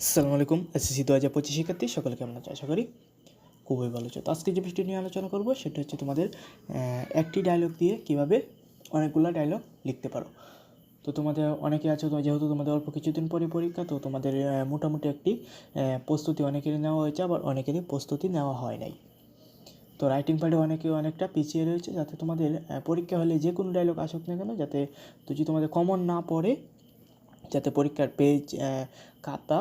আসসালামু আলাইকুম। এসএসসি 2025 শিক্ষার্থী সকলে কেমন আছো? আশা করি খুবই ভালো আছো। তো আজকে যে বিষয়টি নিয়ে আলোচনা করব সেটা হচ্ছে তোমাদের একটি ডায়লগ দিয়ে কিভাবে অনেকগুলো ডায়লগ লিখতে পারো। তো তোমাদের অনেকে আছো, তো যেহেতু তোমাদের অল্প কিছুদিন পরে পরীক্ষা, তো তোমাদের মোটামুটি একটি প্রস্তুতি অনেকেরই নেওয়া হয়েছে, আবার অনেকেরই প্রস্তুতি নেওয়া হয় নাই। তো রাইটিং পার্টে অনেকটা পিছিয়ে রয়েছে, যাতে তোমাদের পরীক্ষা হলে যে কোনো ডায়লগ আসুক না কেন, যাতে যদি তোমাদের কমন না পড়ে, যাতে পরীক্ষার পেজ খাতা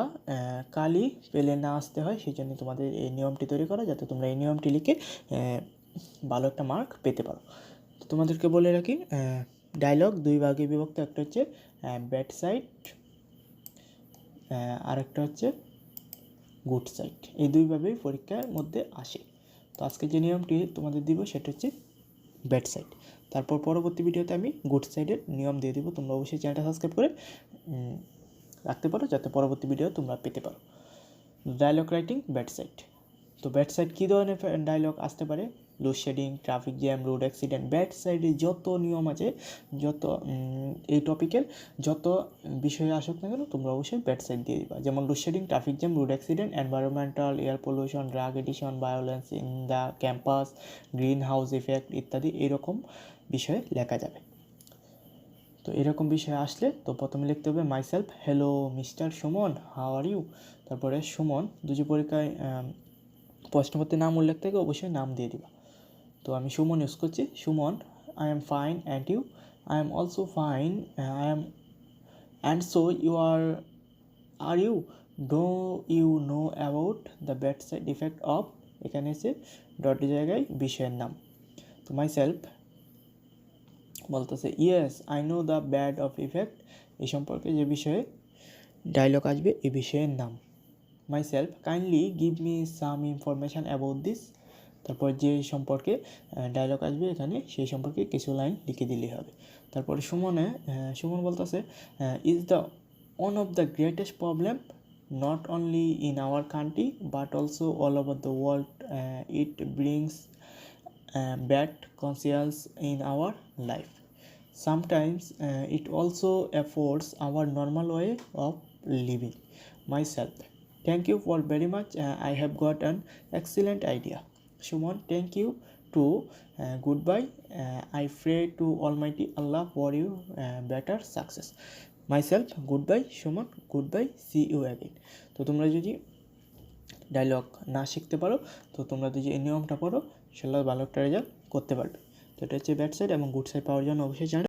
কালি পেলে না আসতে হয়, সেই জন্য তোমাদের এই নিয়মটি তৈরি করা, যাতে তোমরা এই নিয়মটি লিখে ভালো একটা মার্ক পেতে পারো। তো তোমাদেরকে বলে রাখি, ডায়লগ দুই ভাগে বিভক্ত। একটা হচ্ছে ব্যাড সাইড, আর একটা হচ্ছে গুড সাইড। এই দুইভাবেই পরীক্ষার মধ্যে আসে। তো আজকে যে নিয়মটি তোমাদের দিব সেটা হচ্ছে ব্যাড সাইড। তারপর পরবর্তী ভিডিওতে আমি গুড সাইডের নিয়ম দিয়ে দেবো। তোমরা অবশ্যই চ্যানেলটা সাবস্ক্রাইব করে রাখতে পারো, যাতে পরবর্তী ভিডিও তোমরা পেতে পারো। Dialogue writing bad side. তো ব্যাড সাইড কী ধরনের ডায়লগ আসতে পারে? Load shedding, traffic jam, road accident. Bad সাইডে যত নিয়ম আছে, যত এই টপিকের যত বিষয়ে আসুক না কেন, তোমরা অবশ্যই ব্যাড সাইড দিয়ে দিবা। যেমন load shedding, traffic jam, road accident, environmental, air pollution, drug addiction, violence in the campus, green house effect ইত্যাদি এরকম বিষয়ে লেখা যাবে। তো এরকম বিষয় আসলে তো প্রথমে লিখতে হবে myself, hello mister Suman, how are you. তারপরে সুমন, দুজি পরীক্ষায় প্রশ্নপত্রে নাম উল্লেখ থেকে অবশ্যই নাম দিয়ে দিবা। তো আমি সুমন ইউজ করছি। Suman, I am fine and you. I am also fine, I am and so you are you. Do you know about the bad side effect of, এখানে এসে ডটের জায়গায় বিষয়ের নাম। তো মাইসেলফ বলতেছে yes I know the bad of effect, এই সম্পর্কে যে বিষয়ে ডায়লগ আসবে এই বিষয়ের নাম। Myself, kindly give me some information about this. তারপর যে সম্পর্কে ডায়লগ আসবে এখানে, সেই সম্পর্কে কিছু লাইন লিখে দিলেই হবে। তারপরে সুমন বলতেছে is the one of the greatest problem not only in our country but also all over the world, it brings bad conscience in our life. Sometimes it also affords our normal way of living. Myself, thank you for very much. I have got an excellent idea. Shumon, thank you too. Goodbye. I pray to Almighty Allah for you better success. Myself, goodbye. Shumon, goodbye. See you again. তো তোমরা যদি dialogue না শিখতে পারো, তো তোমরা যদি এই নিয়মটা পড়ো, সেটা ভালো একটা রেজাল্ট করতে পারবে। তো এটা হচ্ছে ব্যাড সাইড এবং গুড সাইড পাওয়ার জন্য অবশ্যই চ্যানেল